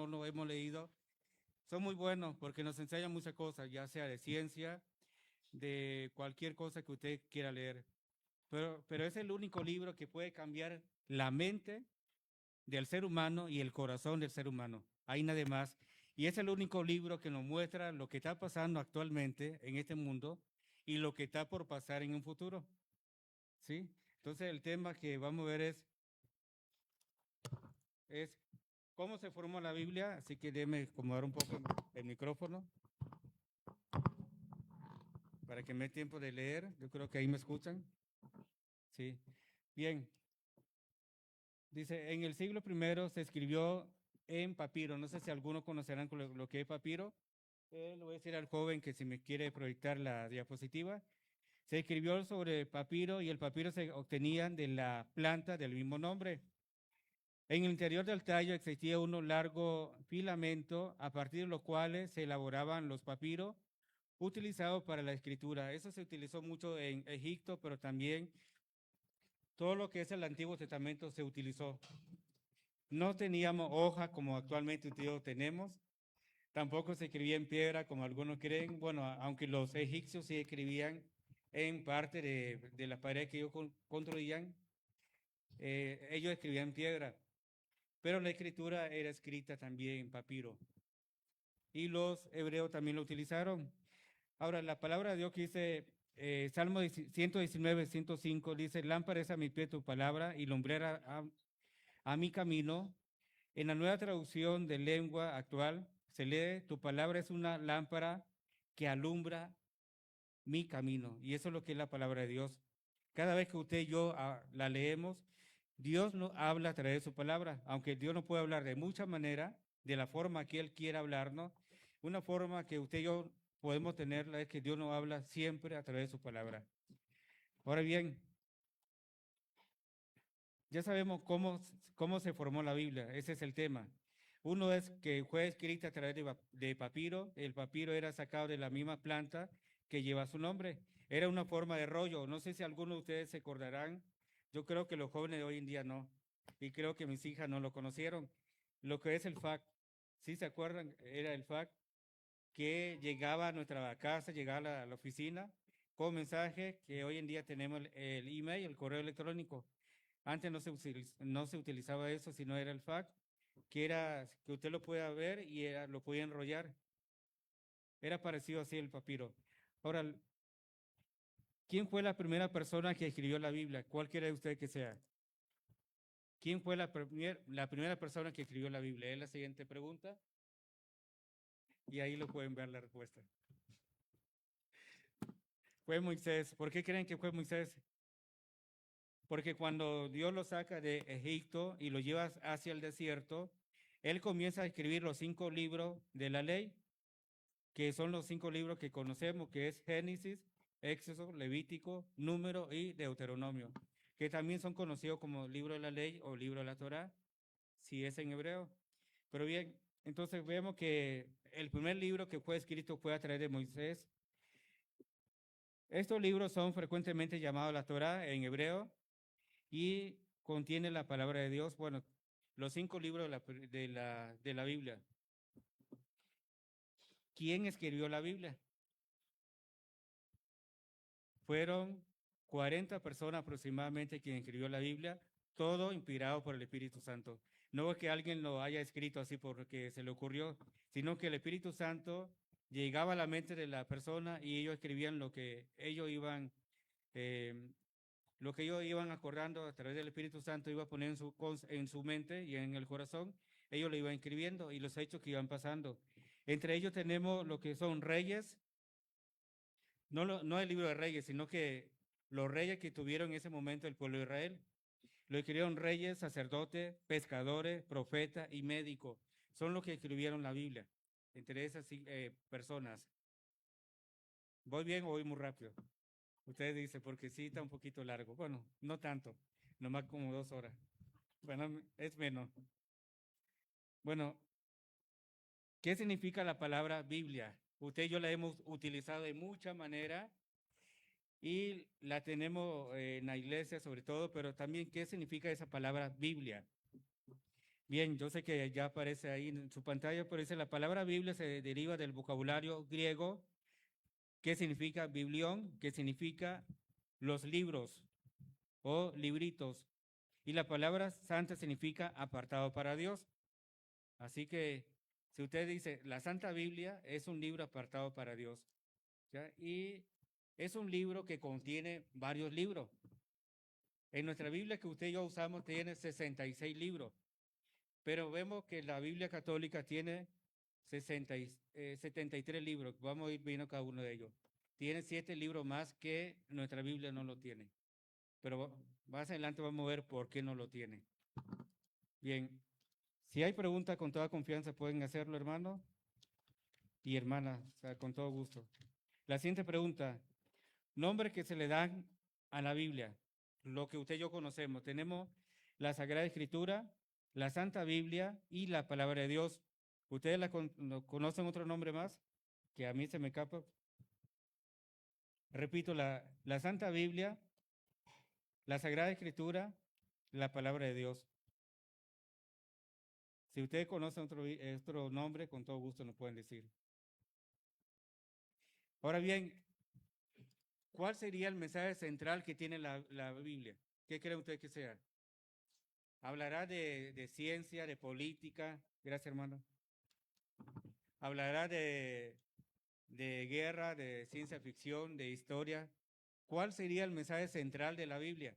no lo hemos leído, son muy buenos porque nos enseñan muchas cosas, ya sea de ciencia, de cualquier cosa que usted quiera leer. Pero es el único libro que puede cambiar la mente del ser humano y el corazón del ser humano. Hay nada más. Y es el único libro que nos muestra lo que está pasando actualmente en este mundo y lo que está por pasar en un futuro. ¿Sí? Entonces el tema que vamos a ver es cómo se formó la Biblia, así que déme acomodar un poco el micrófono para que me dé tiempo de leer. Yo creo que ahí me escuchan. Sí. Bien. Dice, en el siglo I se escribió en papiro. No sé si algunos conocerán lo que es papiro. Le voy a decir al joven que si me quiere proyectar la diapositiva. Se escribió sobre papiro y el papiro se obtenía de la planta del mismo nombre. En el interior del tallo existía un largo filamento a partir de los cuales se elaboraban los papiros utilizados para la escritura. Eso se utilizó mucho en Egipto, pero también todo lo que es el Antiguo Testamento se utilizó. No teníamos hoja como actualmente ustedes tenemos, tampoco se escribía en piedra como algunos creen, bueno, aunque los egipcios sí escribían en parte de la pared que ellos construían, ellos escribían en piedra, pero la escritura era escrita también en papiro y los hebreos también lo utilizaron. Ahora, la palabra de Dios que dice, Salmo 119, 105, dice, lámpara es a mi pie tu palabra y lumbrera a mi camino. En la nueva traducción de lengua actual se lee, tu palabra es una lámpara que alumbra mi camino. Y eso es lo que es la palabra de Dios. Cada vez que usted y yo la leemos, Dios nos habla a través de su palabra, aunque Dios no puede hablar de muchas maneras, de la forma que Él quiera hablarnos, una forma que usted y yo podemos tenerla es que Dios nos habla siempre a través de su palabra. Ahora bien, ya sabemos cómo se formó la Biblia, ese es el tema. Uno es que fue escrita a través de papiro, el papiro era sacado de la misma planta que lleva su nombre, era una forma de rollo, no sé si algunos de ustedes se acordarán, yo creo que los jóvenes de hoy en día no, y creo que mis hijas no lo conocieron, lo que es el fax, ¿sí se acuerdan? Era el fax que llegaba a nuestra casa, llegaba a la oficina con mensaje que hoy en día tenemos el email, el correo electrónico. Antes no se utilizaba eso, sino era el fax, que era que usted lo pueda ver y lo podía enrollar. Era parecido así el papiro. Ahora, ¿quién fue la primera persona que escribió la Biblia? ¿Cuál quiere usted que sea? ¿Quién fue la primera persona que escribió la Biblia? Es la siguiente pregunta. Y ahí lo pueden ver la respuesta. Fue Moisés. ¿Por qué creen que fue Moisés? Porque cuando Dios lo saca de Egipto y lo lleva hacia el desierto, él comienza a escribir los 5 libros de la ley, que son los 5 libros que conocemos, que es Génesis, Éxodo, Levítico, Número y Deuteronomio, que también son conocidos como libro de la ley o libro de la Torá, si es en hebreo. Pero bien, entonces vemos que el primer libro que fue escrito fue a través de Moisés. Estos libros son frecuentemente llamados la Torá en hebreo y contiene la palabra de Dios, bueno, los 5 libros de la Biblia. ¿Quién escribió la Biblia? Fueron 40 personas aproximadamente quien escribió la Biblia, todo inspirado por el Espíritu Santo. No es que alguien lo haya escrito así porque se le ocurrió, sino que el Espíritu Santo llegaba a la mente de la persona y ellos escribían eh, lo que ellos iban acordando a través del Espíritu Santo, iba a poner en su mente y en el corazón, ellos lo iban escribiendo y los hechos que iban pasando. Entre ellos tenemos lo que son reyes, no el libro de reyes, sino que los reyes que tuvieron en ese momento el pueblo de Israel. Lo escribieron reyes, sacerdotes, pescadores, profetas y médicos. Son los que escribieron la Biblia, entre esas personas. ¿Voy bien o voy muy rápido? Ustedes dicen, porque sí está un poquito largo. Bueno, no tanto, nomás como 2 horas. Bueno, es menos. Bueno, ¿qué significa la palabra Biblia? Usted y yo la hemos utilizado de muchas maneras y la tenemos en la iglesia sobre todo, pero también, ¿qué significa esa palabra Biblia? Bien, yo sé que ya aparece ahí en su pantalla, pero dice la palabra Biblia se deriva del vocabulario griego que significa biblión, que significa los libros o libritos. Y la palabra santa significa apartado para Dios. Así que si usted dice, la Santa Biblia es un libro apartado para Dios, ¿ya? Y es un libro que contiene varios libros. En nuestra Biblia que usted y yo usamos tiene 66 libros, pero vemos que la Biblia católica tiene 73 libros. Vamos a ir viendo cada uno de ellos. Tiene 7 libros más que nuestra Biblia no lo tiene. Pero más adelante vamos a ver por qué no lo tiene. Bien, si hay preguntas, con toda confianza pueden hacerlo, hermano y hermana, o sea, con todo gusto. La siguiente pregunta, nombre que se le dan a la Biblia, lo que usted y yo conocemos. Tenemos la Sagrada Escritura, la Santa Biblia y la Palabra de Dios. ¿Ustedes conocen otro nombre más? Que a mí se me escapa. Repito, la Santa Biblia, la Sagrada Escritura, la Palabra de Dios. Si ustedes conocen otro nombre, con todo gusto nos pueden decir. Ahora bien, ¿cuál sería el mensaje central que tiene la Biblia? ¿Qué cree usted que sea? ¿Hablará de ciencia, de política? Gracias, hermano. ¿Hablará de guerra, de ciencia ficción, de historia? ¿Cuál sería el mensaje central de la Biblia?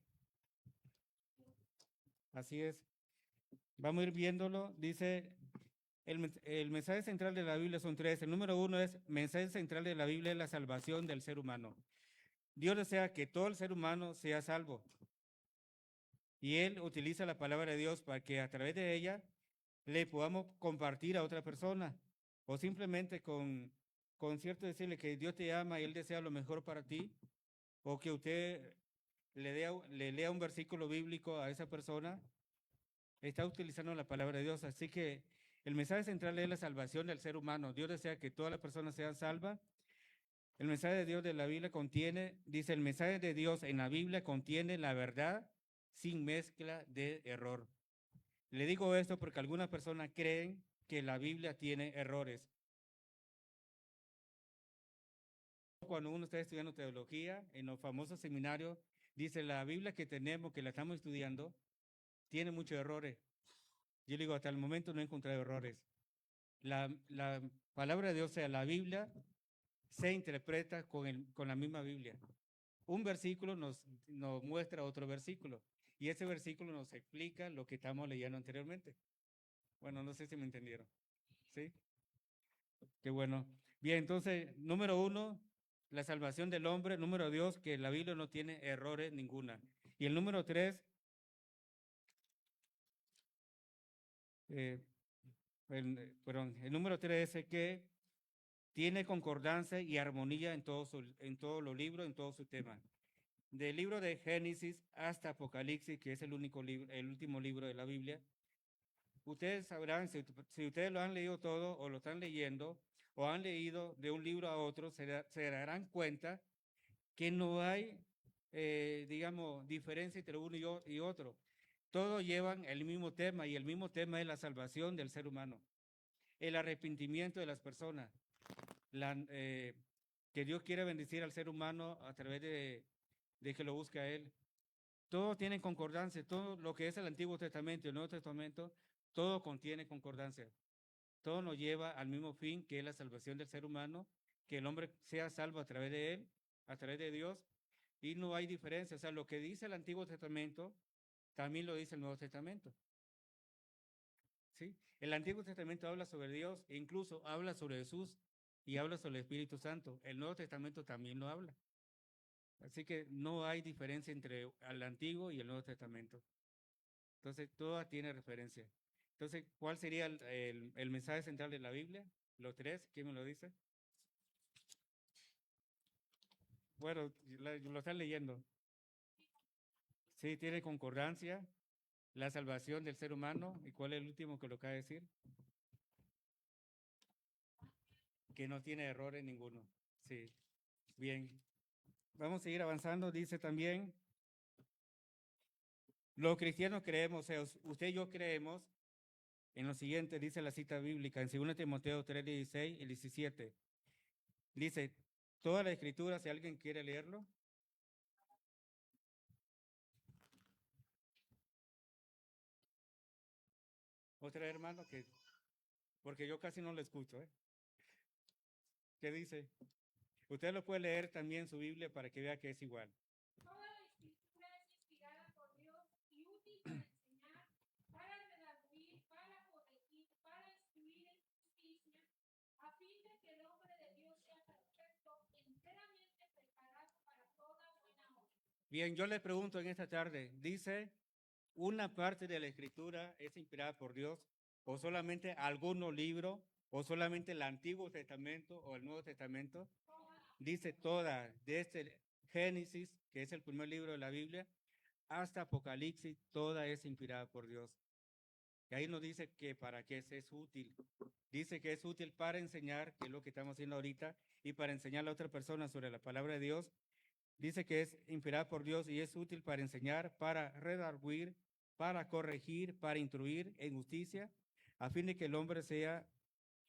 Así es. Vamos a ir viéndolo. Dice, el mensaje central de la Biblia son 3. El número 1 es, mensaje central de la Biblia es la salvación del ser humano. Dios desea que todo el ser humano sea salvo. Y Él utiliza la palabra de Dios para que a través de ella le podamos compartir a otra persona. O simplemente con cierto decirle que Dios te ama y Él desea lo mejor para ti. O que usted le lea un versículo bíblico a esa persona. Está utilizando la palabra de Dios. Así que el mensaje central es la salvación del ser humano. Dios desea que todas las personas sean salvas. El mensaje de Dios de la Biblia dice, el mensaje de Dios en la Biblia contiene la verdad sin mezcla de error. Le digo esto porque algunas personas creen que la Biblia tiene errores. Cuando uno está estudiando teología, en los famosos seminarios, dice la Biblia que tenemos, que la estamos estudiando, tiene muchos errores. Yo le digo, hasta el momento no he encontrado errores. La palabra de Dios, o sea, la Biblia, se interpreta con la misma Biblia. Un versículo nos muestra otro versículo y ese versículo nos explica lo que estamos leyendo anteriormente. Bueno, no sé si me entendieron. ¿Sí? Qué bueno. Bien, entonces, número 1, la salvación del hombre. Número 2, que la Biblia no tiene errores ninguna. Y el número 3, el número 3 es que tiene concordancia y armonía en todos los libros, en todos sus temas. Del libro de Génesis hasta Apocalipsis, que es el último libro de la Biblia, ustedes sabrán, si ustedes lo han leído todo o lo están leyendo o han leído de un libro a otro, se darán cuenta que no hay, digamos, diferencia entre uno y otro. Todos llevan el mismo tema y el mismo tema es la salvación del ser humano, el arrepentimiento de las personas, que Dios quiere bendecir al ser humano a través de que lo busque a Él. Todo tiene concordancia, todo lo que es el Antiguo Testamento y el Nuevo Testamento, todo contiene concordancia. Todo nos lleva al mismo fin, que es la salvación del ser humano, que el hombre sea salvo a través de Él, a través de Dios, y no hay diferencia. O sea, lo que dice el Antiguo Testamento, también lo dice el Nuevo Testamento. ¿Sí? El Antiguo Testamento habla sobre Dios e incluso habla sobre Jesús y habla sobre el Espíritu Santo. El Nuevo Testamento también lo habla. Así que no hay diferencia entre el Antiguo y el Nuevo Testamento. Entonces, todas tienen referencia. Entonces, ¿cuál sería el mensaje central de la Biblia? Los 3, ¿quién me lo dice? Bueno, lo están leyendo. Sí, tiene concordancia, la salvación del ser humano. ¿Y cuál es el último que lo acaba de decir? Que no tiene errores ninguno. Sí, bien. Vamos a seguir avanzando. Dice también, los cristianos creemos, o sea, usted y yo creemos En lo siguiente dice la cita bíblica en 2 Timoteo 3:16 y 17. Dice, toda la escritura, si alguien quiere leerlo. Otra vez, hermano, porque yo casi no lo escucho. ¿Qué dice? Usted lo puede leer también en su Biblia para que vea que es igual. Toda la escritura es inspirada por Dios y útil para enseñar, para redarguir, para corregir, para instruir en justicia, a fin de que el hombre de Dios sea perfecto, enteramente preparado para toda buena obra. Bien, yo les pregunto en esta tarde, ¿dice una parte de la escritura es inspirada por Dios o solamente algunos libros o solamente el Antiguo Testamento o el Nuevo Testamento? Dice toda, desde Génesis, que es el primer libro de la Biblia, hasta Apocalipsis, toda es inspirada por Dios. Y ahí nos dice que para qué es útil. Dice que es útil para enseñar, que es lo que estamos haciendo ahorita, y para enseñar a otra persona sobre la palabra de Dios. Dice que es inspirada por Dios y es útil para enseñar, para redarguir, para corregir, para instruir en justicia, a fin de que el hombre sea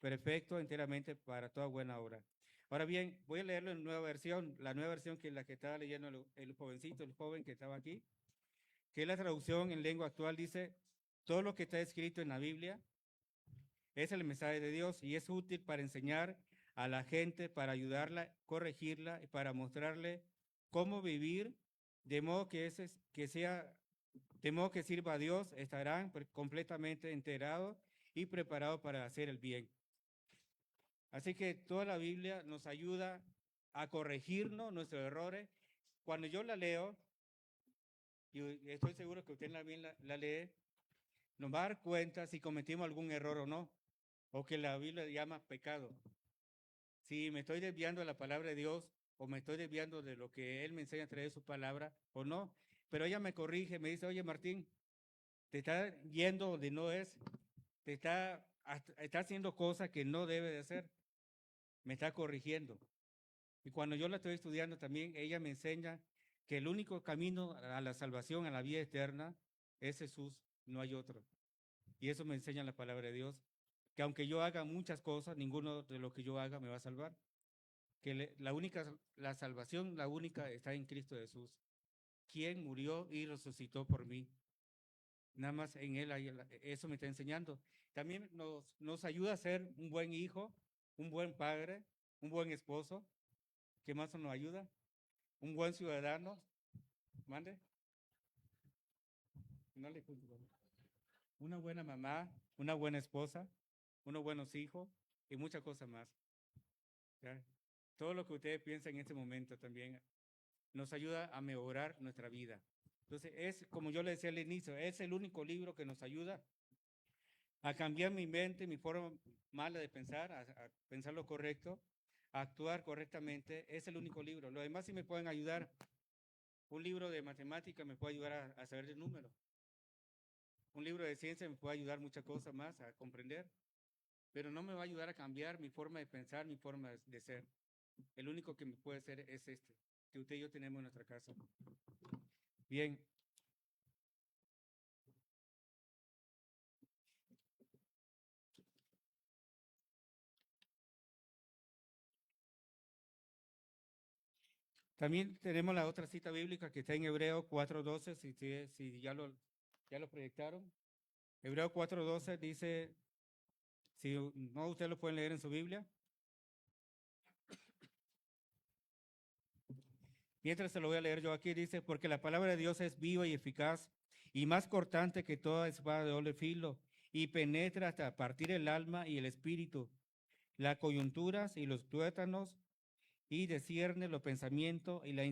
perfecto enteramente para toda buena obra. Ahora bien, voy a leerlo en nueva versión, la nueva versión que es la que estaba leyendo el jovencito, el joven que estaba aquí, que es la traducción en lengua actual, dice, todo lo que está escrito en la Biblia es el mensaje de Dios y es útil para enseñar a la gente, para ayudarla, corregirla y para mostrarle cómo vivir, de modo que de modo que sirva a Dios, estarán completamente enterados y preparados para hacer el bien. Así que toda la Biblia nos ayuda a corregirnos nuestros errores. Cuando yo la leo, y estoy seguro que usted también la lee, nos va a dar cuenta si cometimos algún error o no, o que la Biblia llama pecado. Si me estoy desviando de la palabra de Dios o me estoy desviando de lo que Él me enseña a través de su palabra o no. Pero ella me corrige, me dice, oye Martín, te está yendo donde no es, está haciendo cosas que no debe de hacer, me está corrigiendo. Y cuando yo la estoy estudiando también, ella me enseña que el único camino a la salvación, a la vida eterna, es Jesús, no hay otro. Y eso me enseña la palabra de Dios, que aunque yo haga muchas cosas, ninguno de lo que yo haga me va a salvar. Que la salvación, la única, está en Cristo Jesús, quien murió y resucitó por mí. Nada más en Él, eso me está enseñando. También nos ayuda a ser un buen hijo, un buen padre, un buen esposo. ¿Qué más nos ayuda? Un buen ciudadano. Mande. No le una buena mamá, una buena esposa, unos buenos hijos y muchas cosas más. ¿Ya? Todo lo que ustedes piensan en este momento también nos ayuda a mejorar nuestra vida. Entonces, es como yo le decía al inicio, es el único libro que nos ayuda a cambiar mi mente, mi forma mala de pensar, a pensar lo correcto, a actuar correctamente. Es el único libro. Los demás sí me pueden ayudar. Un libro de matemática me puede ayudar a saber el número. Un libro de ciencia me puede ayudar muchas cosas más a comprender, pero no me va a ayudar a cambiar mi forma de pensar, mi forma de ser. El único que me puede ser es este, que usted y yo tenemos en nuestra casa. Bien. También tenemos la otra cita bíblica que está en Hebreo 4:12, si ya lo proyectaron. Hebreo 4:12 dice, si no, ustedes lo pueden leer en su Biblia. Mientras se lo voy a leer yo aquí, dice, porque la palabra de Dios es viva y eficaz y más cortante que toda espada de doble filo y penetra hasta partir el alma y el espíritu, las coyunturas y los tuétanos y discierne los pensamientos y las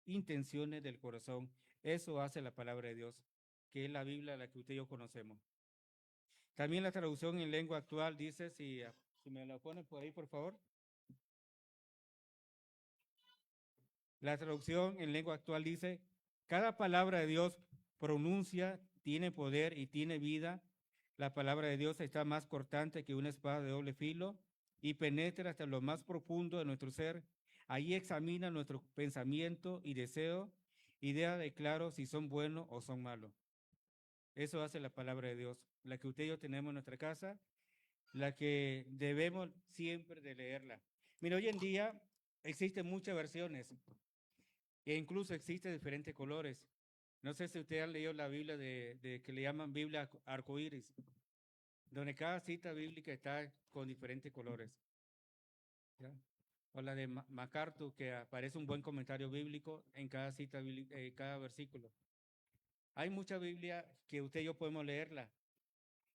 intenciones del corazón. Eso hace la palabra de Dios, que es la Biblia, la que usted y yo conocemos. También la traducción en lengua actual dice, si me la ponen por ahí, por favor. La traducción en lengua actual dice, cada palabra de Dios pronuncia, tiene poder y tiene vida. La palabra de Dios está más cortante que una espada de doble filo y penetra hasta lo más profundo de nuestro ser. Ahí examina nuestro pensamiento y deseo y deja de claro si son buenos o son malos. Eso hace la palabra de Dios. la que usted y yo tenemos en nuestra casa, la que debemos siempre de leerla. Mira, hoy en día existen muchas versiones e incluso existen diferentes colores. No sé si usted ha leído la Biblia de que le llaman Biblia arcoíris, donde cada cita bíblica está con diferentes colores. ¿Ya? O la de MacArthur, que aparece un buen comentario bíblico en cada cita, cada versículo. Hay mucha Biblia que usted y yo podemos leerla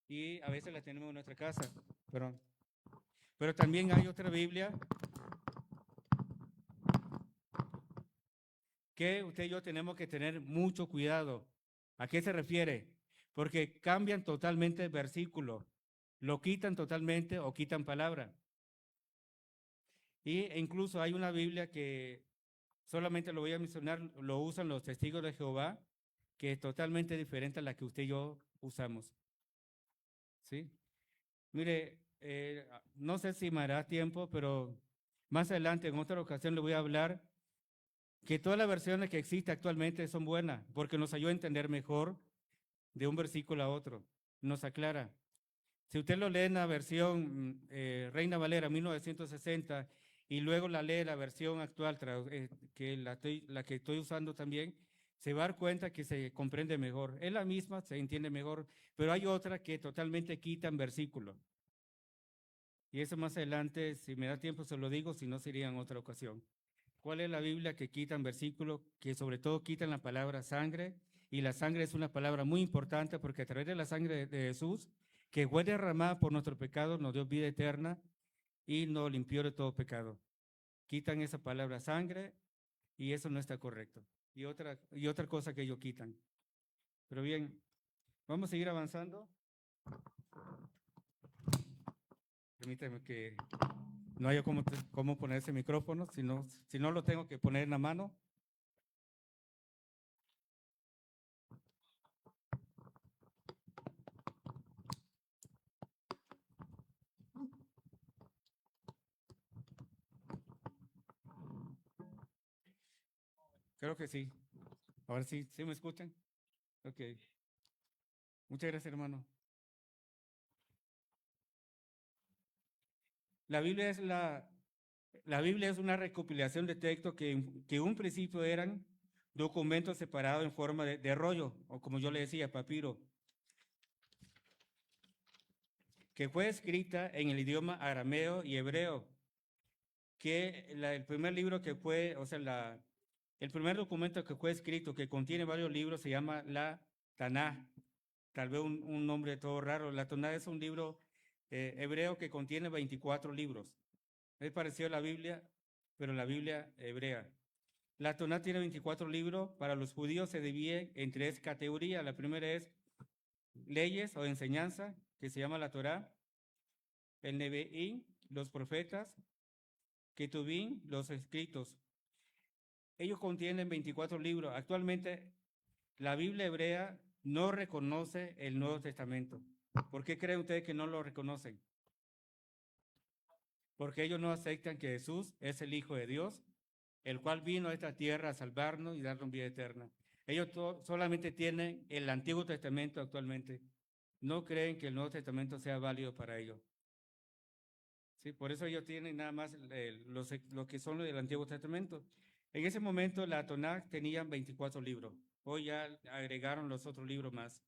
y a veces la tenemos en nuestra casa, pero también hay otra Biblia que usted y yo tenemos que tener mucho cuidado. ¿A qué se refiere? Porque cambian totalmente el versículo, lo quitan totalmente o quitan palabra. E incluso hay una Biblia que solamente lo voy a mencionar, lo usan los testigos de Jehová, que es totalmente diferente a la que usted y yo usamos. ¿Sí? Mire, no sé si me hará tiempo, pero más adelante, en otra ocasión, le voy a hablar que todas las versiones que existen actualmente son buenas, porque nos ayuda a entender mejor de un versículo a otro, nos aclara. Si usted lo lee en la versión Reina Valera 1960 y luego la lee la versión actual, que la que estoy usando también, se va a dar cuenta que se comprende mejor. Es la misma, se entiende mejor, pero hay otra que totalmente quitan versículos. Y eso más adelante, si me da tiempo, se lo digo, si no sería en otra ocasión. ¿Cuál es la Biblia que quitan versículos? Que sobre todo quitan la palabra sangre, y la sangre es una palabra muy importante porque a través de la sangre de Jesús, que fue derramada por nuestro pecado, nos dio vida eterna y nos limpió de todo pecado. Quitan esa palabra sangre y eso no está correcto. Y otra cosa que ellos quitan. Pero bien, vamos a seguir avanzando. Permítame que no haya cómo poner ese micrófono, si no lo tengo que poner en la mano. Creo que sí. Ahora sí, ¿sí me escuchan? Ok. Muchas gracias, hermano. La Biblia es una recopilación de textos que en un principio eran documentos separados en forma de rollo, o como yo le decía, papiro, que fue escrita en el idioma arameo y hebreo, que el primer libro que fue, o sea, el primer documento que fue escrito, que contiene varios libros, se llama la Tanaj, tal vez un nombre todo raro. La Tanaj es un libro hebreo que contiene 24 libros. Es parecido a la Biblia, pero la Biblia hebrea. La Tanaj tiene 24 libros. Para los judíos se divide en 3 categorías. La primera es leyes o enseñanza, que se llama la Torá. El Nebeín, los profetas. Ketubín, los escritos. Ellos contienen 24 libros. Actualmente, la Biblia hebrea no reconoce el Nuevo Testamento. ¿Por qué creen ustedes que no lo reconocen? Porque ellos no aceptan que Jesús es el Hijo de Dios, el cual vino a esta tierra a salvarnos y darnos vida eterna. Ellos solamente tienen el Antiguo Testamento actualmente. No creen que el Nuevo Testamento sea válido para ellos. Sí, por eso ellos tienen nada más lo que son los del Antiguo Testamento. En ese momento la Tanaj tenía 24 libros. Hoy ya agregaron los otros libros más.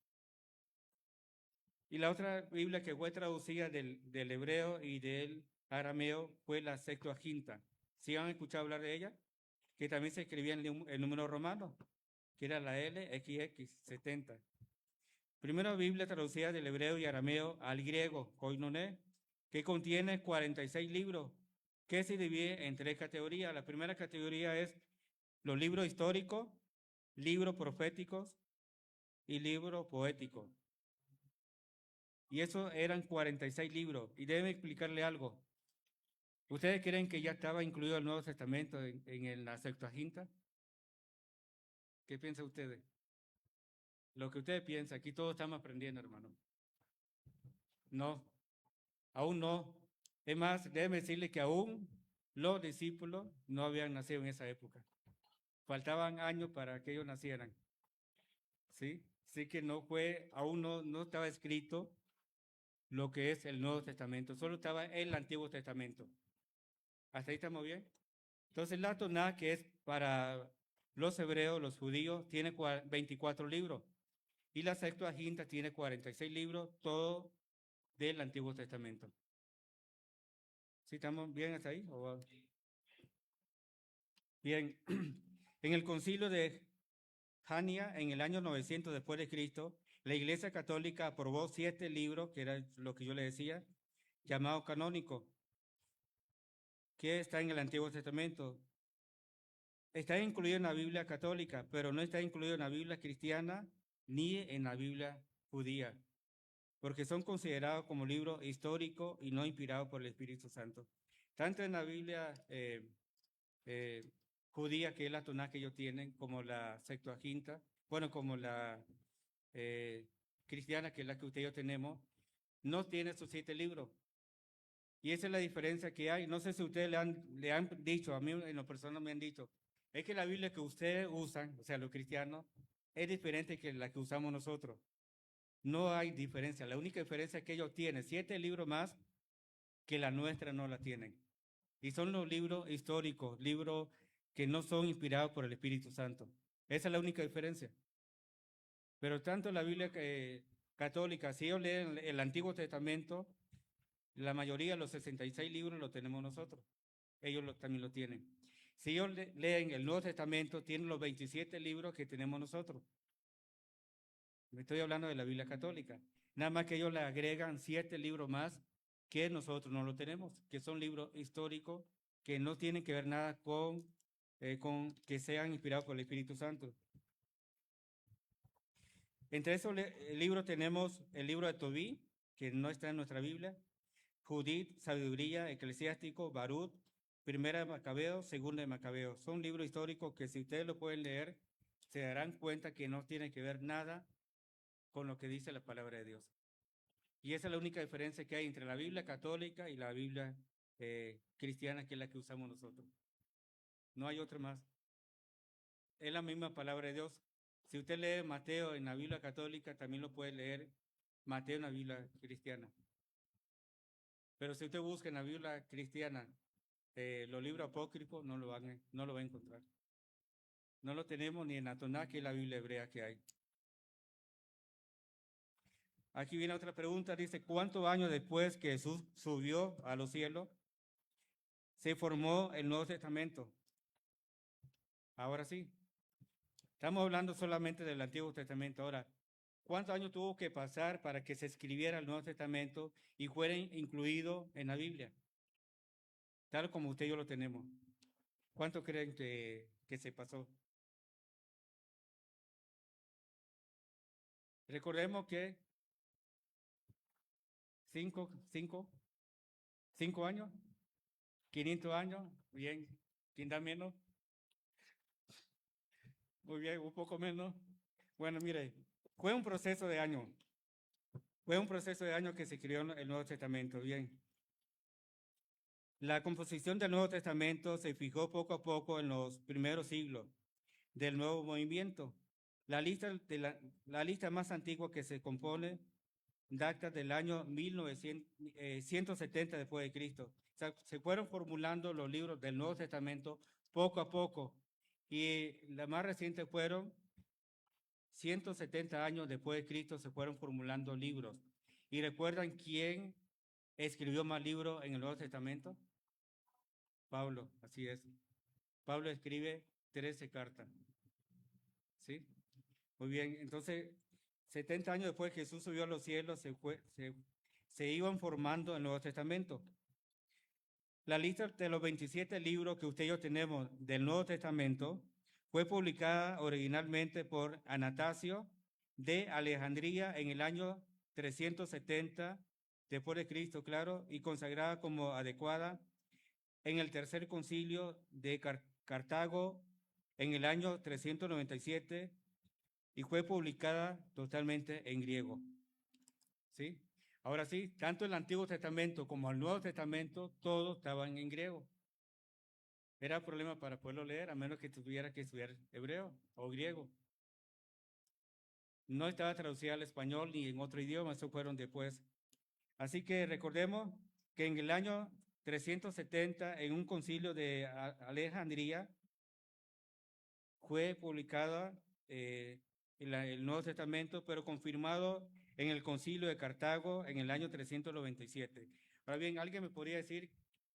Y la otra Biblia que fue traducida del hebreo y del arameo fue la Septuaginta. ¿Sí han escuchado hablar de ella? Que también se escribía en el número romano, que era la LXX 70. Primera Biblia traducida del hebreo y arameo al griego, koinoné, que contiene 46 libros, que se divide en 3 categorías. La primera categoría es los libros históricos, libros proféticos y libros poéticos. Y esos eran 46 libros. Y deben explicarle algo. ¿Ustedes creen que ya estaba incluido el Nuevo Testamento en la Septuaginta? ¿Qué piensan ustedes? Lo que ustedes piensan, aquí todos estamos aprendiendo, hermano. No, aún no. Es más, déjenme decirle que aún los discípulos no habían nacido en esa época. Faltaban años para que ellos nacieran. ¿Sí? Así que aún no estaba escrito lo que es el Nuevo Testamento, solo estaba el Antiguo Testamento. ¿Hasta ahí estamos bien? Entonces la Tanaj, que es para los hebreos, los judíos, tiene 24 libros y la Septuaginta tiene 46 libros, todo del Antiguo Testamento. ¿Sí estamos bien hasta ahí? Bien, en el concilio de Jania, en el año 900 después de Cristo, la Iglesia Católica aprobó 7 libros, que era lo que yo le decía, llamados canónicos, que está en el Antiguo Testamento. Está incluido en la Biblia católica, pero no está incluido en la Biblia cristiana ni en la Biblia judía, porque son considerados como libros históricos y no inspirados por el Espíritu Santo. Tanto en la Biblia judía, que es la Tanaj que ellos tienen, como la Septuaginta, bueno, como la cristiana, que es la que ustedes tenemos, no tiene esos 7 libros. Y esa es la diferencia que hay. No sé si ustedes le han dicho, a mí en lo personal me han dicho, es que la Biblia que ustedes usan, o sea, los cristianos, es diferente que la que usamos nosotros. No hay diferencia. La única diferencia es que ellos tienen 7 libros más que la nuestra no la tienen. Y son los libros históricos, libros que no son inspirados por el Espíritu Santo. Esa es la única diferencia. Pero tanto la Biblia católica, si ellos leen el Antiguo Testamento, la mayoría de los 66 libros los tenemos nosotros. Ellos también lo tienen. Si ellos leen el Nuevo Testamento, tienen los 27 libros que tenemos nosotros. Me estoy hablando de la Biblia católica. Nada más que ellos le agregan 7 libros más que nosotros no lo tenemos, que son libros históricos que no tienen que ver nada con que sean inspirados por el Espíritu Santo. Entre esos libros tenemos el libro de Tobí, que no está en nuestra Biblia, Judith, Sabiduría, Eclesiástico, Barut, Primera de Macabeo, Segunda de Macabeo. Son libros históricos que si ustedes lo pueden leer, se darán cuenta que no tienen que ver nada con lo que dice la palabra de Dios. Y esa es la única diferencia que hay entre la Biblia católica y la Biblia cristiana, que es la que usamos nosotros. No hay otra más. Es la misma palabra de Dios. Si usted lee Mateo en la Biblia católica, también lo puede leer Mateo en la Biblia cristiana. Pero si usted busca en la Biblia cristiana los libros apócrifos, no lo va a encontrar. No lo tenemos ni en la Tanaj, que es la Biblia hebrea que hay. Aquí viene otra pregunta, dice, ¿cuántos años después que Jesús subió a los cielos se formó el Nuevo Testamento? Ahora sí, estamos hablando solamente del Antiguo Testamento. Ahora, ¿cuántos años tuvo que pasar para que se escribiera el Nuevo Testamento y fuera incluido en la Biblia? Tal como usted y yo lo tenemos. ¿Cuánto creen que se pasó? Recordemos que 5 años, 500 años, bien, ¿quién da menos? Muy bien, un poco menos. Bueno, mire, fue un proceso de años. Fue un proceso de años que se escribió el Nuevo Testamento, bien. La composición del Nuevo Testamento se fijó poco a poco en los primeros siglos del nuevo movimiento. La lista más antigua que se compone data del año 170 después de Cristo. O sea, se fueron formulando los libros del Nuevo Testamento poco a poco y la más reciente fueron 170 años después de Cristo se fueron formulando libros. ¿Y recuerdan quién escribió más libros en el Nuevo Testamento? Pablo, así es. Pablo escribe 13 cartas. ¿Sí? Muy bien, entonces 70 años después que Jesús subió a los cielos, se iban formando el Nuevo Testamento. La lista de los 27 libros que usted y yo tenemos del Nuevo Testamento fue publicada originalmente por Anastasio de Alejandría en el año 370 después de Cristo, claro, y consagrada como adecuada en el tercer concilio de Cartago en el año 397 y fue publicada totalmente en griego. ¿Sí? Ahora sí, tanto el Antiguo Testamento como el Nuevo Testamento, todos estaban en griego. Era problema para poderlo leer, a menos que tuviera que estudiar hebreo o griego. no estaba traducida al español ni en otro idioma, eso fueron después. Así que recordemos que en el año 370, en un concilio de Alejandría, fue publicada el Nuevo Testamento, pero confirmado en el concilio de Cartago en el año 397. Ahora bien, ¿alguien me podría decir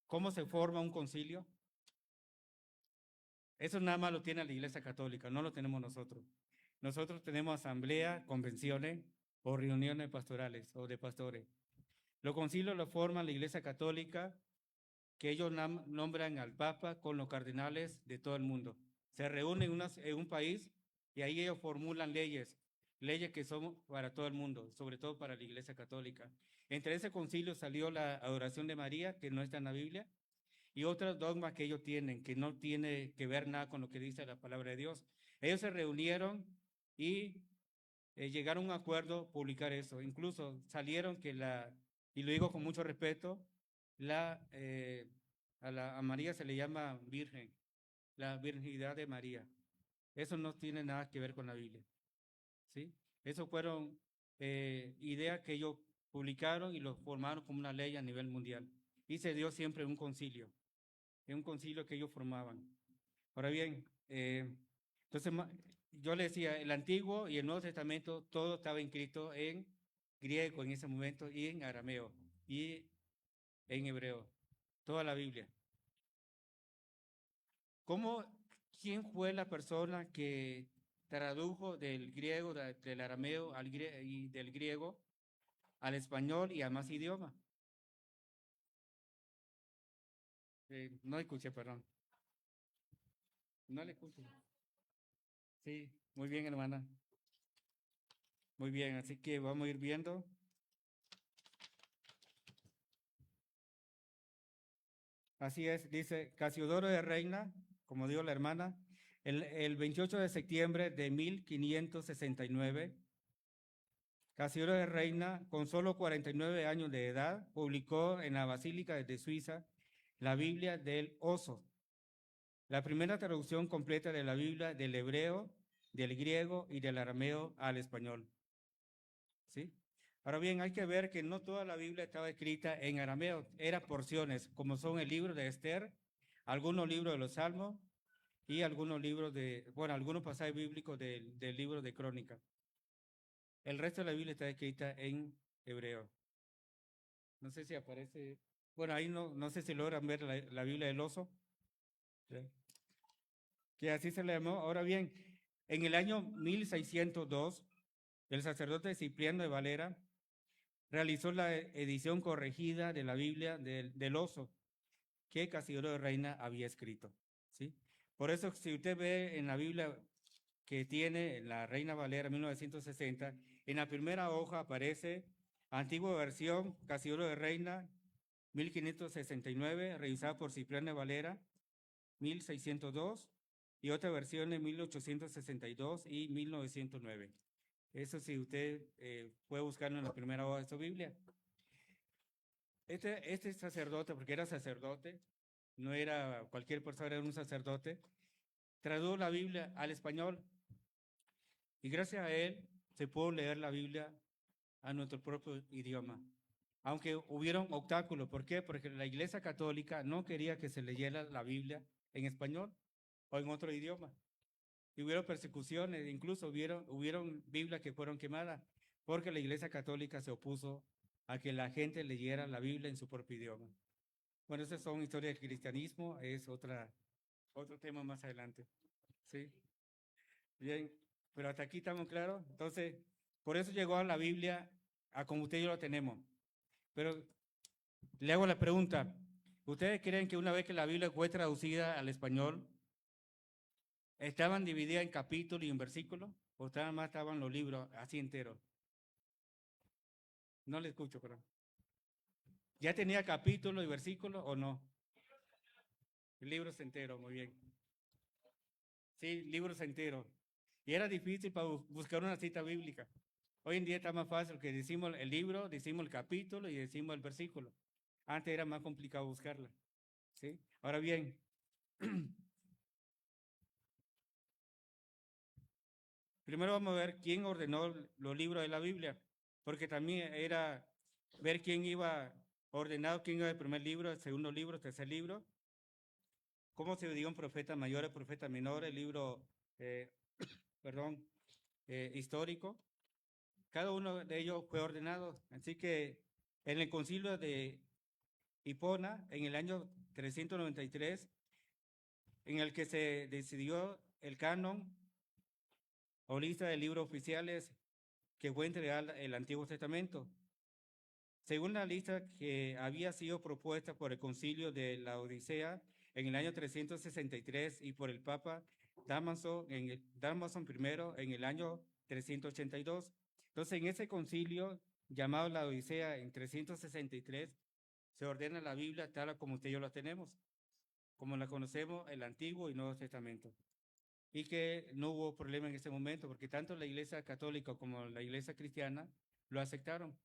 cómo se forma un concilio? Eso nada más lo tiene la Iglesia Católica, no lo tenemos nosotros. Nosotros tenemos asamblea, convenciones o reuniones pastorales o de pastores. Los concilios lo forman la Iglesia Católica, que ellos nombran al Papa con los cardenales de todo el mundo. Se reúnen en un país y ahí ellos formulan leyes que son para todo el mundo, sobre todo para la Iglesia Católica. Entre ese concilio salió la adoración de María, que no está en la Biblia, y otros dogmas que ellos tienen, que no tiene que ver nada con lo que dice la palabra de Dios. Ellos se reunieron y llegaron a un acuerdo publicar eso. Incluso salieron y lo digo con mucho respeto, a María se le llama virgen, la virginidad de María. Eso no tiene nada que ver con la Biblia, ¿sí? Eso fueron ideas que ellos publicaron y lo formaron como una ley a nivel mundial. Y se dio siempre en un concilio que ellos formaban. Ahora bien, entonces yo le decía, el Antiguo y el Nuevo Testamento, todo estaba escrito en griego en ese momento y en arameo y en hebreo, toda la Biblia. ¿Quién fue la persona que tradujo del griego, del arameo y del griego al español y a más idiomas? No escuché, perdón. No le escuché. Sí, muy bien, hermana. Muy bien, así que vamos a ir viendo. Así es, dice Casiodoro de Reina, como dijo la hermana, el 28 de septiembre de 1569, Casiodoro de Reina, con solo 49 años de edad, publicó en la Basílica de Suiza la Biblia del Oso, la primera traducción completa de la Biblia del hebreo, del griego y del arameo al español. ¿Sí? Ahora bien, hay que ver que no toda la Biblia estaba escrita en arameo, eran porciones, como son el libro de Esther, algunos libros de los Salmos y algunos libros algunos pasajes bíblicos del libro de Crónicas. El resto de la Biblia está escrita en hebreo. No sé si aparece, ahí no sé si logran ver la Biblia del oso, ¿sí? Que así se le llamó. Ahora bien, en el año 1602, el sacerdote Cipriano de Valera realizó la edición corregida de la Biblia del oso que Casiodoro de Reina había escrito, ¿sí? Por eso, si usted ve en la Biblia que tiene la Reina Valera 1960, en la primera hoja aparece antigua versión Casiodoro de Reina 1569, revisada por Cipriano de Valera 1602, y otra versión en 1862 y 1909. Eso si usted puede buscarlo en la primera hoja de su Biblia. Este sacerdote, porque era sacerdote, no era cualquier persona, era un sacerdote, tradujo la Biblia al español y gracias a él se pudo leer la Biblia a nuestro propio idioma. Aunque hubieron obstáculos, ¿por qué? Porque la Iglesia Católica no quería que se leyera la Biblia en español o en otro idioma. Y hubieron persecuciones, incluso hubieron Biblias que fueron quemadas porque la Iglesia Católica se opuso a que la gente leyera la Biblia en su propio idioma. Bueno, esas son historias del cristianismo, es otro tema más adelante. ¿Sí? Bien, pero hasta aquí estamos claros. Entonces, por eso llegó a la Biblia a como usted y yo lo tenemos. Pero le hago la pregunta, ¿ustedes creen que una vez que la Biblia fue traducida al español, estaban divididas en capítulos y en versículos? ¿O estaban los libros así enteros? No le escucho, pero ¿ya tenía capítulos y versículos o no? Libros enteros, muy bien. Sí, libros enteros. Y era difícil para buscar una cita bíblica. Hoy en día está más fácil que decimos el libro, decimos el capítulo y decimos el versículo. Antes era más complicado buscarla. ¿Sí? Ahora bien, Primero vamos a ver quién ordenó los libros de la Biblia, porque también era ver quién iba ordenado, quién iba el primer libro, el segundo libro, el tercer libro, cómo se dividió un profeta mayor y profeta menor, el libro, eh, perdón, histórico. Cada uno de ellos fue ordenado. Así que en el concilio de Hipona, en el año 393, en el que se decidió el canon o lista de libros oficiales que fue entregada el Antiguo Testamento. Según la lista que había sido propuesta por el concilio de la Odisea en el año 363 y por el Papa Dámaso I en el año 382. Entonces, en ese concilio llamado la Odisea en 363, se ordena la Biblia tal como usted y yo la tenemos, como la conocemos, el Antiguo y Nuevo Testamento. Y que no hubo problema en ese momento, porque tanto la Iglesia Católica como la Iglesia Cristiana lo aceptaron,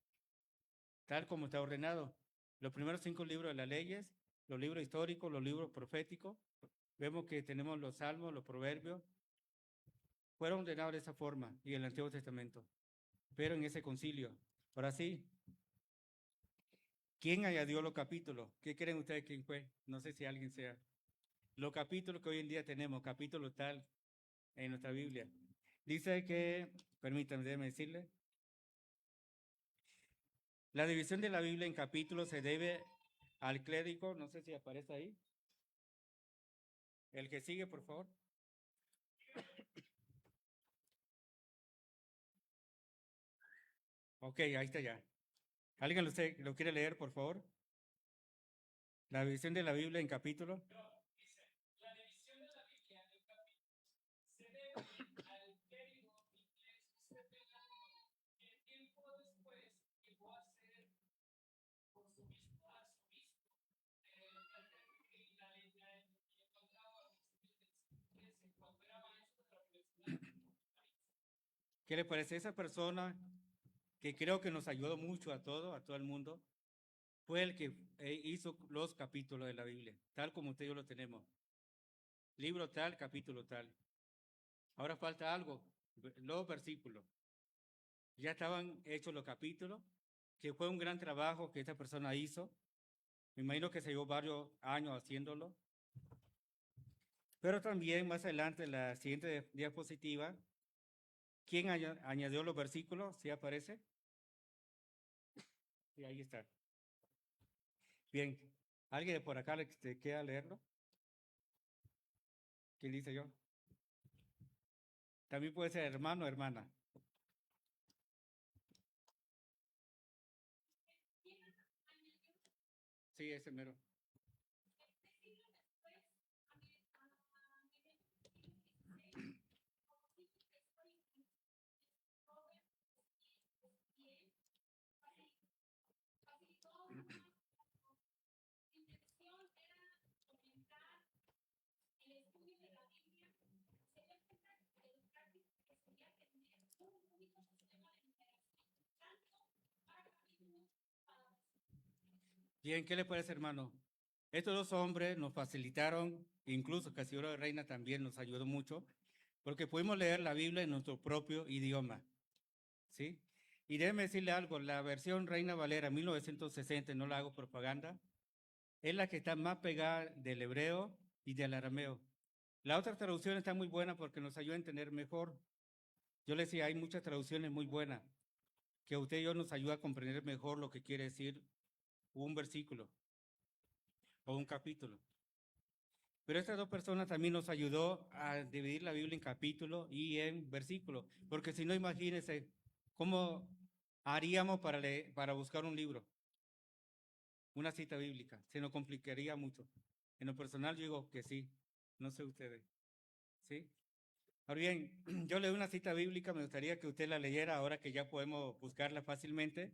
tal como está ordenado. Los primeros 5 libros de las leyes, los libros históricos, los libros proféticos, vemos que tenemos los salmos, los proverbios, fueron ordenados de esa forma, y el Antiguo Testamento, pero en ese concilio. Ahora sí, ¿quién añadió los capítulos? ¿Qué creen ustedes quién fue? No sé si alguien sea. Los capítulos que hoy en día tenemos, capítulo tal en nuestra Biblia. Dice que, permítanme, déjenme decirle, la división de la Biblia en capítulos se debe al clérigo, no sé si aparece ahí. El que sigue, por favor. Ok, ahí está ya. ¿Alguien lo quiere leer, por favor? La división de la Biblia en capítulos. La división de la Biblia en capítulos se debe al clérigo inglés Stephen Langton, que tiempo después llegó a ser arzobispo de Canterbury, la letra en que encontraba a los ingleses cuando era maestro de la Universidad de París. ¿Qué le parece? Esa persona que creo que nos ayudó mucho a todo el mundo, fue el que hizo los capítulos de la Biblia, tal como usted y yo lo tenemos. Libro tal, capítulo tal. Ahora falta algo, los versículos. Ya estaban hechos los capítulos, que fue un gran trabajo que esta persona hizo. Me imagino que se llevó varios años haciéndolo. Pero también más adelante, en la siguiente diapositiva, ¿quién añadió los versículos? ¿Sí aparece? Sí, ahí está. Bien, ¿alguien de por acá le queda leerlo? ¿Quién dice yo? También puede ser hermano o hermana. Sí, ese mero. Bien, ¿qué le parece, hermano? Estos dos hombres nos facilitaron, incluso Casimiro de Reina también nos ayudó mucho, porque pudimos leer la Biblia en nuestro propio idioma, ¿sí? Y déjeme decirle algo, la versión Reina Valera 1960, no la hago propaganda, es la que está más pegada del hebreo y del arameo. La otra traducción está muy buena porque nos ayuda a entender mejor. Yo le decía, hay muchas traducciones muy buenas, que usted y yo nos ayuda a comprender mejor lo que quiere decir un versículo o un capítulo. Pero estas dos personas también nos ayudó a dividir la Biblia en capítulos y en versículos, porque si no, imagínense cómo haríamos para buscar un libro, una cita bíblica, se nos complicaría mucho. En lo personal yo digo que sí, no sé ustedes, ¿sí? Ahora bien, yo leo una cita bíblica, me gustaría que usted la leyera ahora que ya podemos buscarla fácilmente.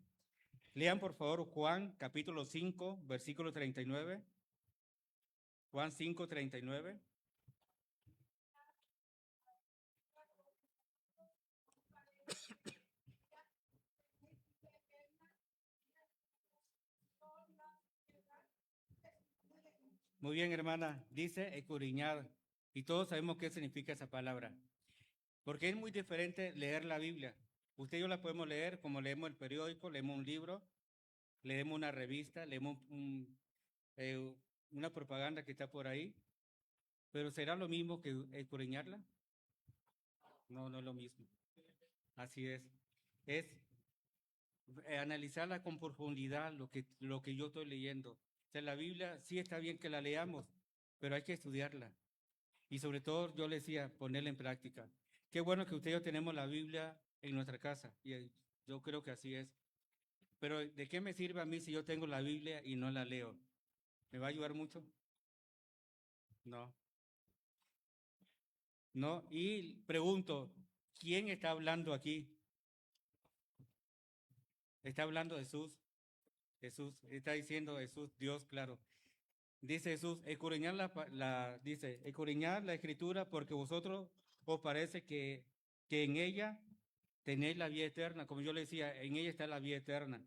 Lean por favor Juan capítulo 5, versículo 39. Juan 5, 39. Muy bien, hermana, dice escudriñar, y todos sabemos qué significa esa palabra. Porque es muy diferente leer la Biblia. Usted y yo la podemos leer como leemos el periódico, leemos un libro, leemos una revista, leemos una propaganda que está por ahí, pero ¿será lo mismo que escudriñarla? No, no es lo mismo. Así es. Es analizarla con profundidad lo que yo estoy leyendo. O sea, la Biblia sí está bien que la leamos, pero hay que estudiarla. Y sobre todo, yo le decía, ponerla en práctica. Qué bueno que usted y yo tenemos la Biblia en nuestra casa, y yo creo que así es. Pero ¿de qué me sirve a mí si yo tengo la Biblia y no la leo? ¿Me va a ayudar mucho? No. No. Y pregunto, ¿quién está hablando aquí? Está hablando Jesús. Jesús, está diciendo Jesús, Dios, claro. Dice Jesús, escudriñad dice, escudriñad la escritura porque vosotros os parece que en ella tenéis la vida eterna. Como yo le decía, en ella está la vida eterna.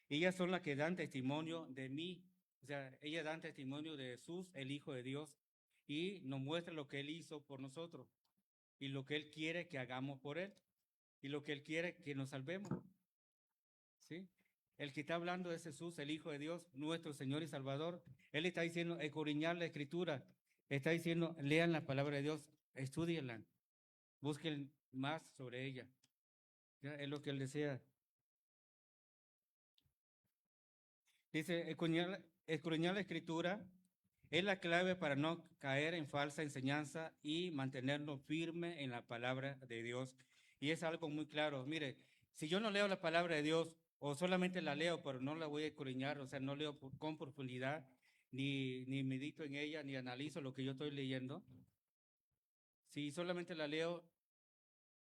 Ellas son las que dan testimonio de mí. O sea, ellas dan testimonio de Jesús, el Hijo de Dios, y nos muestra lo que Él hizo por nosotros y lo que Él quiere que hagamos por Él y lo que Él quiere que nos salvemos. ¿Sí? El que está hablando es Jesús, el Hijo de Dios, nuestro Señor y Salvador. Él está diciendo, escudriñar la Escritura. Está diciendo, lean la palabra de Dios, estudienla, busquen más sobre ella. ¿Ya? Es lo que Él desea. Dice, escudriñar la Escritura es la clave para no caer en falsa enseñanza y mantenernos firmes en la palabra de Dios. Y es algo muy claro. Mire, si yo no leo la palabra de Dios o solamente la leo, pero no la voy a escudriñar, o sea, no leo con profundidad, ni medito en ella, ni analizo lo que yo estoy leyendo, si solamente la leo,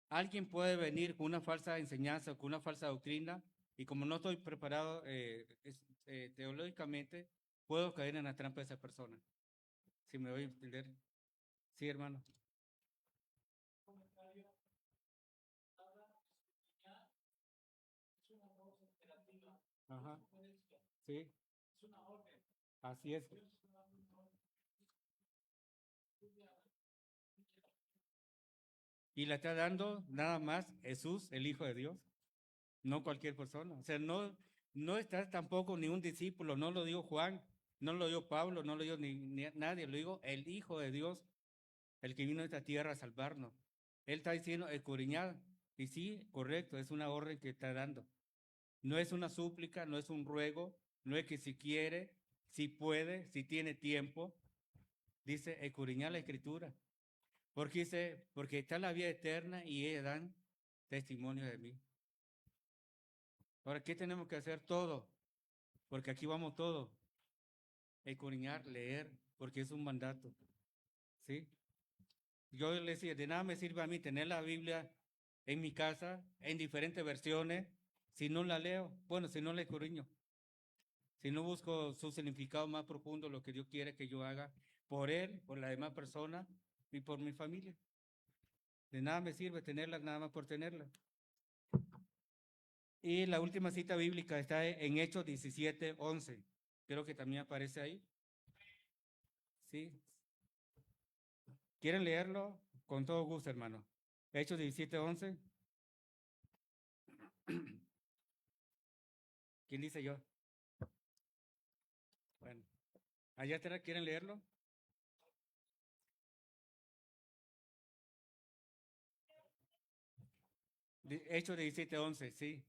alguien puede venir con una falsa enseñanza, con una falsa doctrina, y como no estoy preparado teológicamente, puedo caer en la trampa de esa persona. Si me voy a entender. Sí, hermano. Ajá. Sí. Así es. Y la está dando nada más Jesús, el Hijo de Dios, no cualquier persona. O sea, no está tampoco ni un discípulo, no lo dijo Juan, no lo dijo Pablo, no lo dijo ni nadie, lo dijo el Hijo de Dios, el que vino a esta tierra a salvarnos. Él está diciendo escudriñad. Y sí, correcto, es una orden que está dando. No es una súplica, no es un ruego, no es que si quiere, si puede, si tiene tiempo. Dice escudriñar la Escritura. Porque dice, porque está la vida eterna y ellas dan testimonio de mí. Ahora, ¿qué tenemos que hacer? Todo, porque aquí vamos todo. Escudriñar, leer, porque es un mandato. ¿Sí? Yo le decía, de nada me sirve a mí tener la Biblia en mi casa, en diferentes versiones, si no la leo, bueno, si no la escudriño, si no busco su significado más profundo, lo que Dios quiere que yo haga por él, por la demás persona y por mi familia. De nada me sirve tenerla nada más por tenerla. Y la última cita bíblica está en Hechos 17:11. Creo que también aparece ahí. ¿Sí? ¿Quieren leerlo? Con todo gusto, hermano. Hechos 17:11. ¿Quién dice yo? Bueno, allá atrás, ¿quieren leerlo? Hechos 17:11, sí.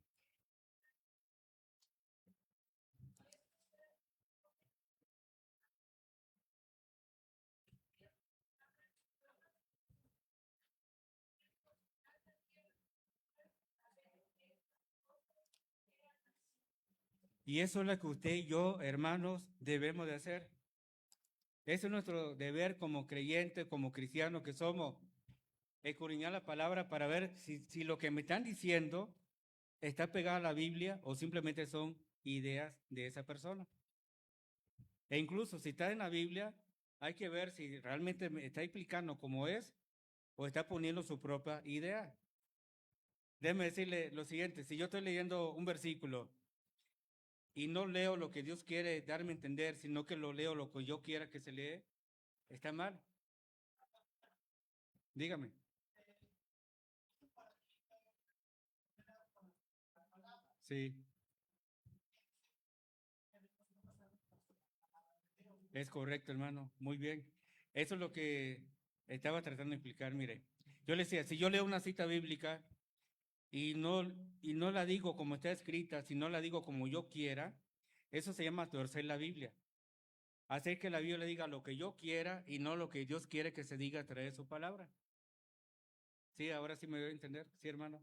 Y eso es lo que usted y yo, hermanos, debemos de hacer. Ese es nuestro deber como creyentes, como cristianos que somos, escudriñar la palabra para ver si lo que me están diciendo está pegado a la Biblia o simplemente son ideas de esa persona. E incluso si está en la Biblia, hay que ver si realmente me está explicando cómo es o está poniendo su propia idea. Déjeme decirle lo siguiente, si yo estoy leyendo un versículo y no leo lo que Dios quiere darme a entender, sino que lo leo lo que yo quiera que se lee, está mal. Dígame. Sí, es correcto, hermano. Muy bien. Eso es lo que estaba tratando de explicar. Mire, yo le decía, si yo leo una cita bíblica y no, y no la digo como está escrita, si no la digo como yo quiera, eso se llama torcer la Biblia. Hacer que la Biblia diga lo que yo quiera y no lo que Dios quiere que se diga a través de su palabra. Sí, ahora sí me voy a entender. Sí, hermano.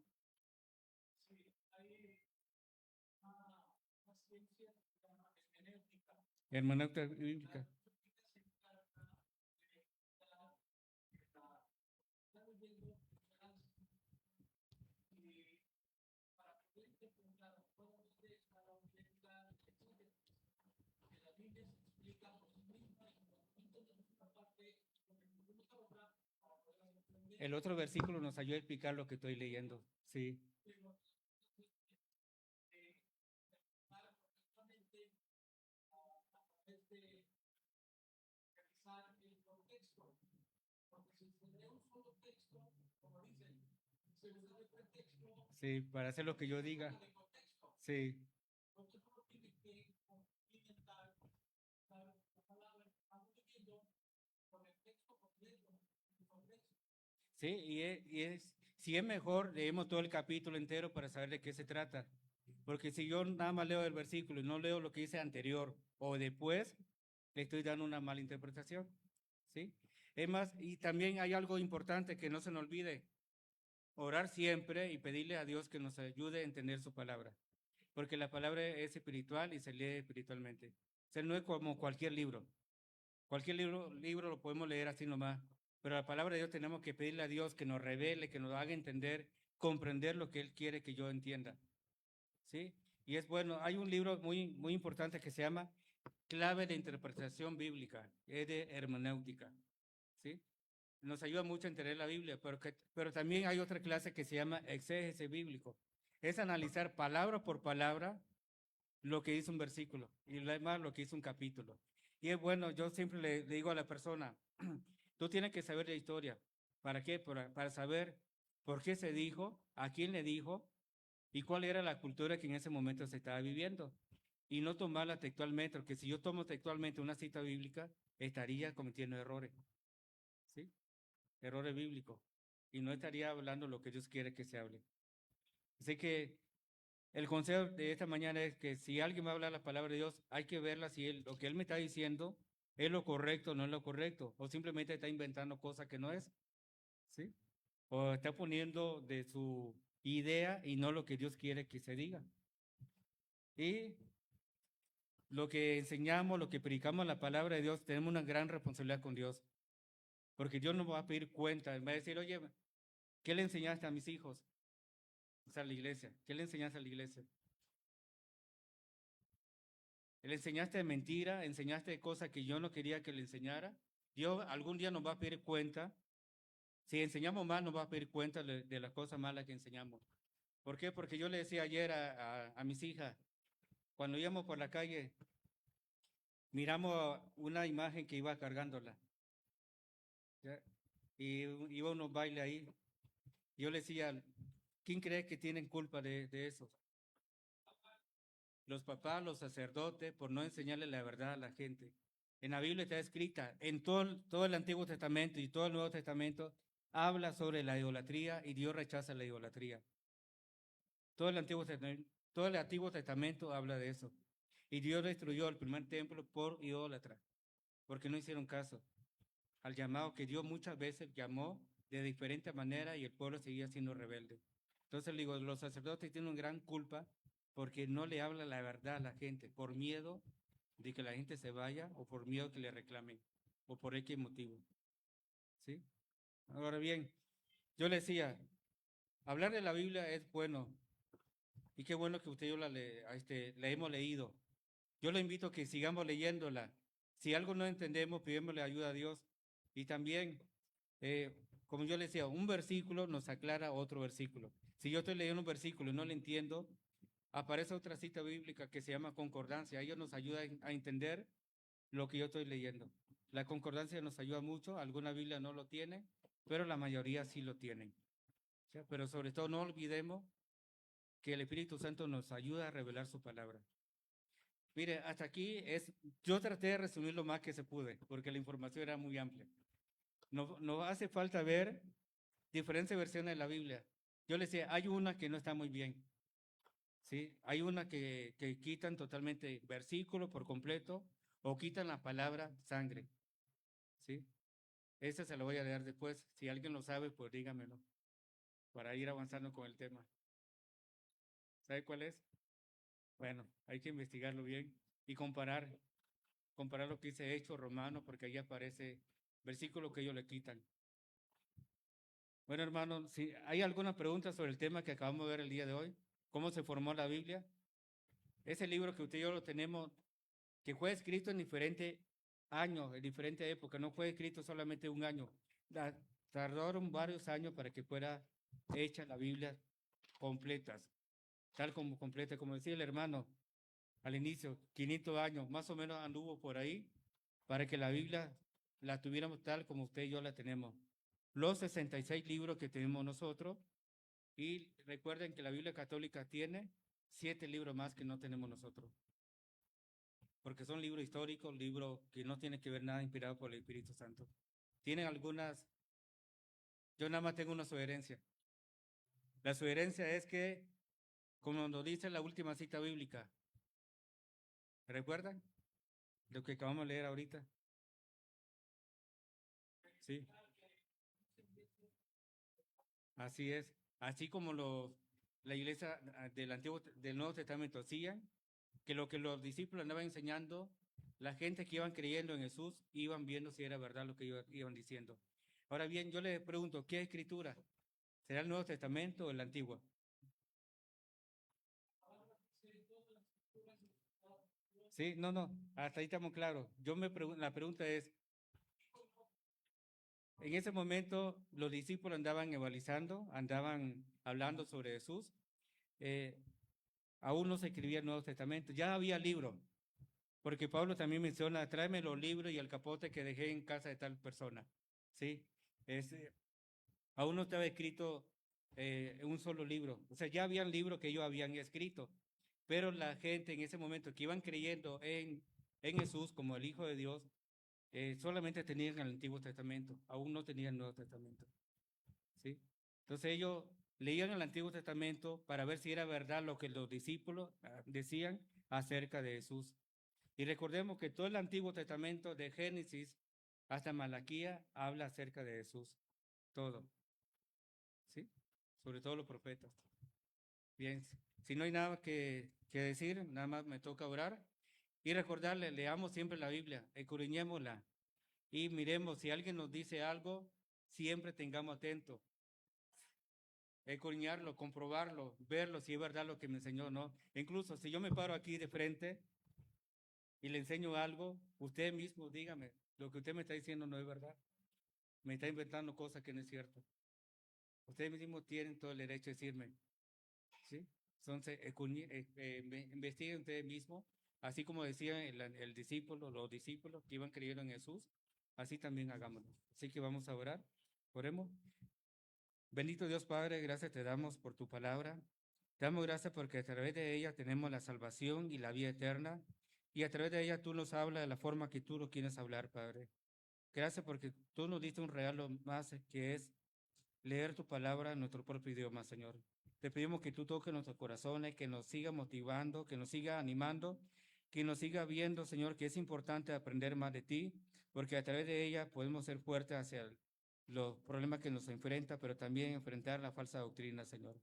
Hermenéutica bíblica. El otro versículo nos ayuda a explicar lo que estoy leyendo. Sí, sí, para hacer lo que yo diga. Sí, sí, si es mejor, leemos todo el capítulo entero para saber de qué se trata. Porque si yo nada más leo el versículo y no leo lo que dice anterior o después, le estoy dando una mala interpretación. ¿Sí? Es más, y también hay algo importante que no se nos olvide, orar siempre y pedirle a Dios que nos ayude a entender su palabra, porque la palabra es espiritual y se lee espiritualmente. O sea, no es como cualquier libro. Cualquier libro lo podemos leer así nomás, pero la palabra de Dios tenemos que pedirle a Dios que nos revele, que nos haga entender, comprender lo que Él quiere que yo entienda. ¿Sí? Y es bueno, hay un libro muy importante que se llama Clave de Interpretación Bíblica, es de hermenéutica. ¿Sí? Nos ayuda mucho a entender la Biblia, pero también hay otra clase que se llama exégesis bíblico. Es analizar palabra por palabra lo que dice un versículo y además lo que dice un capítulo. Y es bueno, yo siempre le digo a la persona, tú tienes que saber la historia. ¿Para qué? Para saber por qué se dijo, a quién le dijo y cuál era la cultura que en ese momento se estaba viviendo. Y no tomarla textualmente, porque si yo tomo textualmente una cita bíblica, estaría cometiendo errores, ¿sí? Errores bíblicos. Y no estaría hablando lo que Dios quiere que se hable. Así que el consejo de esta mañana es que si alguien va a hablar la palabra de Dios, hay que verla si lo que él me está diciendo es lo correcto o no es lo correcto, o simplemente está inventando cosas que no es, ¿sí? O está poniendo de su idea y no lo que Dios quiere que se diga. Y lo que enseñamos, lo que predicamos en la palabra de Dios, tenemos una gran responsabilidad con Dios, porque Dios nos va a pedir cuenta, me va a decir, oye, ¿qué le enseñaste a mis hijos? O sea, a la iglesia, ¿qué le enseñaste a la iglesia? Le enseñaste de mentira, enseñaste cosas que yo no quería que le enseñara. Dios algún día nos va a pedir cuenta. Si enseñamos mal, nos va a pedir cuenta de las cosas malas que enseñamos. ¿Por qué? Porque yo le decía ayer a mis hijas, cuando íbamos por la calle, miramos una imagen que iba cargándola. ¿Ya? Y iba unos bailes ahí. Yo le decía, ¿quién cree que tienen culpa de eso? Los papás, los sacerdotes, por no enseñarle la verdad a la gente. En la Biblia está escrita, en todo el Antiguo Testamento y todo el Nuevo Testamento, habla sobre la idolatría y Dios rechaza la idolatría. Todo el Antiguo Testamento habla de eso. Y Dios destruyó el primer templo por idólatra, porque no hicieron caso al llamado que Dios muchas veces llamó de diferente manera y el pueblo seguía siendo rebelde. Entonces le digo, los sacerdotes tienen una gran culpa porque no le habla la verdad a la gente por miedo de que la gente se vaya o por miedo que le reclamen o por X motivo. ¿Sí? Ahora bien, yo le decía, hablar de la Biblia es bueno y qué bueno que usted y yo la hemos leído. Yo le invito a que sigamos leyéndola. Si algo no entendemos, pidémosle ayuda a Dios. Y también, como yo le decía, un versículo nos aclara otro versículo. Si yo estoy leyendo un versículo y no le entiendo, aparece otra cita bíblica que se llama concordancia. Ello nos ayuda a entender lo que yo estoy leyendo. La concordancia nos ayuda mucho. Alguna Biblia no lo tiene, pero la mayoría sí lo tienen. ¿Sí? Pero sobre todo no olvidemos que el Espíritu Santo nos ayuda a revelar su palabra. Mire, hasta aquí yo traté de resumir lo más que se pude, porque la información era muy amplia. No hace falta ver diferentes versiones de la Biblia. Yo les decía, hay una que no está muy bien. ¿Sí? Hay una que quitan totalmente versículo por completo o quitan la palabra sangre. ¿Sí? Esa se la voy a leer después. Si alguien lo sabe, pues dígamelo para ir avanzando con el tema. ¿Sabe cuál es? Bueno, hay que investigarlo bien y comparar lo que dice Hechos Romano, porque ahí aparece versículo que ellos le quitan. Bueno, hermanos, si hay alguna pregunta sobre el tema que acabamos de ver el día de hoy, ¿cómo se formó la Biblia? Ese libro que usted y yo lo tenemos, que fue escrito en diferentes años, en diferentes épocas, no fue escrito solamente un año. Tardaron varios años para que fuera hecha la Biblia completa, tal como completa, como decía el hermano al inicio, 500 años, más o menos anduvo por ahí, para que la Biblia la tuviéramos tal como usted y yo la tenemos. Los 66 libros que tenemos nosotros, y recuerden que la Biblia católica tiene 7 libros más que no tenemos nosotros, porque son libros históricos, libros que no tienen que ver nada inspirados por el Espíritu Santo. Tienen algunas, yo nada más tengo una sugerencia. La sugerencia es que, como nos dice la última cita bíblica, ¿recuerdan? Lo que acabamos de leer ahorita. Sí. Así es. Así como la iglesia del Nuevo Testamento hacían, que lo que los discípulos andaban enseñando, la gente que iban creyendo en Jesús iban viendo si era verdad lo que iban diciendo. Ahora bien, yo les pregunto, ¿qué escritura? ¿Será el Nuevo Testamento o el Antiguo? Sí, no, hasta ahí estamos claros. La pregunta es, en ese momento los discípulos andaban evangelizando, andaban hablando sobre Jesús. Eh, Aún no se escribía el Nuevo Testamento, ya había libros, porque Pablo también menciona, tráeme los libros y el capote que dejé en casa de tal persona. ¿Sí? Aún no estaba escrito un solo libro, o sea, ya habían libros que ellos habían escrito, pero la gente en ese momento que iban creyendo en Jesús como el Hijo de Dios, solamente tenían el Antiguo Testamento, aún no tenían el Nuevo Testamento. ¿Sí? Entonces ellos leían el Antiguo Testamento para ver si era verdad lo que los discípulos decían acerca de Jesús. Y recordemos que todo el Antiguo Testamento, de Génesis hasta Malaquía, habla acerca de Jesús. Todo. ¿Sí? Sobre todo los profetas. Bien, si no hay nada que decir, nada más me toca orar y recordarle, leamos siempre la Biblia, escudriñémosla y miremos si alguien nos dice algo, siempre tengamos atento. Escudriñarlo, comprobarlo, verlo si es verdad lo que me enseñó o no. Incluso si yo me paro aquí de frente y le enseño algo, usted mismo dígame, lo que usted me está diciendo no es verdad. Me está inventando cosas que no es cierto. Ustedes mismos tienen todo el derecho de decirme, ¿sí? Entonces, investiguen ustedes mismos, así como decía el discípulo, los discípulos que iban creyendo en Jesús, así también hagámoslo. Así que vamos a orar. Oremos. Bendito Dios Padre, gracias te damos por tu palabra. Te damos gracias porque a través de ella tenemos la salvación y la vida eterna. Y a través de ella tú nos hablas de la forma que tú lo quieres hablar, Padre. Gracias porque tú nos diste un regalo más que es leer tu palabra en nuestro propio idioma, Señor. Te pedimos que tú toques nuestros corazones, que nos siga motivando, que nos siga animando, que nos siga viendo, Señor, que es importante aprender más de ti, porque a través de ella podemos ser fuertes hacia los problemas que nos enfrenta, pero también enfrentar la falsa doctrina, Señor.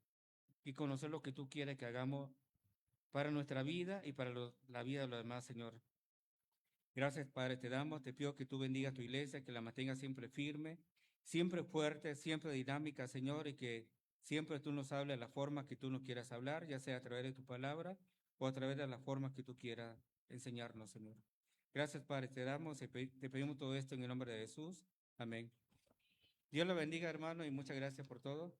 Y conocer lo que tú quieres que hagamos para nuestra vida y para la vida de los demás, Señor. Gracias, Padre, te damos. Te pido que tú bendigas tu iglesia, que la mantengas siempre firme, siempre fuerte, siempre dinámica, Señor, y que siempre tú nos hables de la forma que tú nos quieras hablar, ya sea a través de tu palabra o a través de la forma que tú quieras enseñarnos, Señor. Gracias, Padre, te damos y te pedimos todo esto en el nombre de Jesús. Amén. Dios lo bendiga, hermano, y muchas gracias por todo.